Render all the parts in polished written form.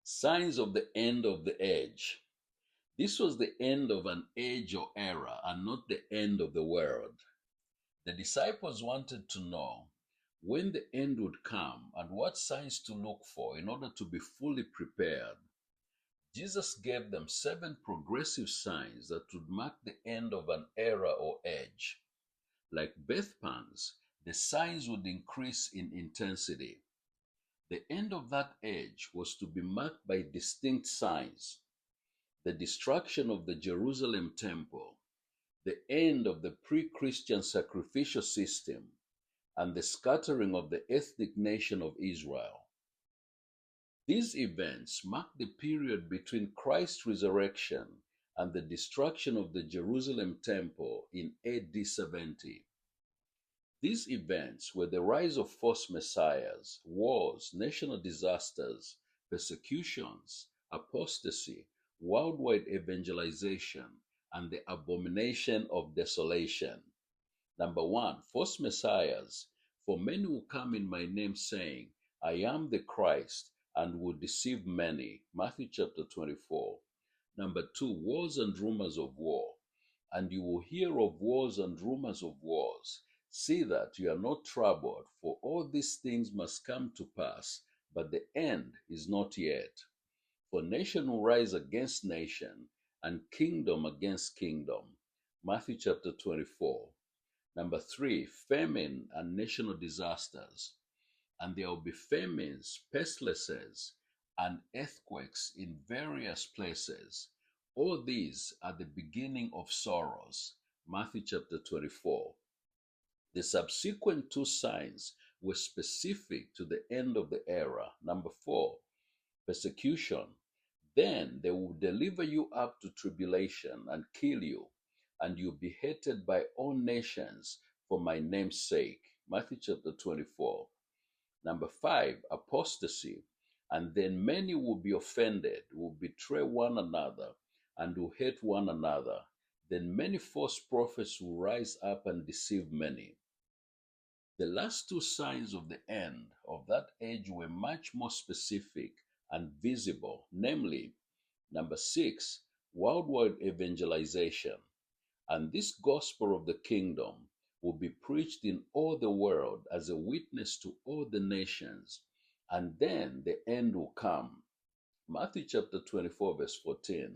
Signs of the end of the age. This was the end of an age or era and not the end of the world. The disciples wanted to know when the end would come and what signs to look for in order to be fully prepared. Jesus gave them 7 progressive signs that would mark the end of an era or age. Like birth pangs, the signs would increase in intensity. The end of that age was to be marked by distinct signs: the destruction of the Jerusalem temple, the end of the pre-Christian sacrificial system, and the scattering of the ethnic nation of Israel. These events mark the period between Christ's resurrection and the destruction of the Jerusalem temple in AD 70. These events were the rise of false messiahs, wars, national disasters, persecutions, apostasy, worldwide evangelization, and the abomination of desolation. Number 1, false messiahs. For many will come in my name, saying, I am the Christ, and will deceive many. Matthew chapter 24. Number 2, wars and rumors of war. And you will hear of wars and rumors of wars. See that you are not troubled, for all these things must come to pass, but the end is not yet. For nation will rise against nation, and kingdom against kingdom. Matthew chapter 24. Number 3, famine and national disasters. And there will be famines, pestilences, and earthquakes in various places. All these are the beginning of sorrows. Matthew chapter 24. The subsequent 2 signs were specific to the end of the era. Number 4, persecution. Then they will deliver you up to tribulation and kill you, and you'll be hated by all nations for my name's sake. Matthew chapter 24. Number 5, apostasy. And then many will be offended, will betray one another, and will hate one another. Then many false prophets will rise up and deceive many. The last 2 signs of the end of that age were much more specific and visible, namely, number 6, worldwide evangelization. And this gospel of the kingdom will be preached in all the world as a witness to all the nations, and then the end will come. Matthew chapter 24, verse 14.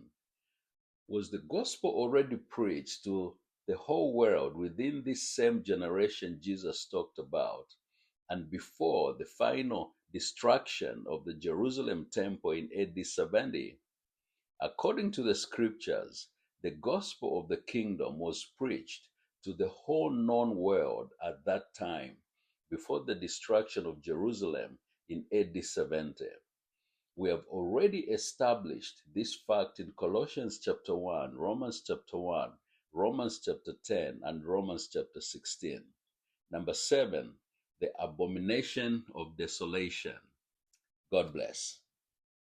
Was the gospel already preached to the whole world within this same generation Jesus talked about, and before the final destruction of the Jerusalem temple in AD 70? According to the scriptures, the gospel of the kingdom was preached to the whole known world at that time, before the destruction of Jerusalem in AD 70. We have already established this fact in Colossians chapter 1, Romans chapter 1, Romans chapter 10, and Romans chapter 16. Number 7, the abomination of desolation. God bless.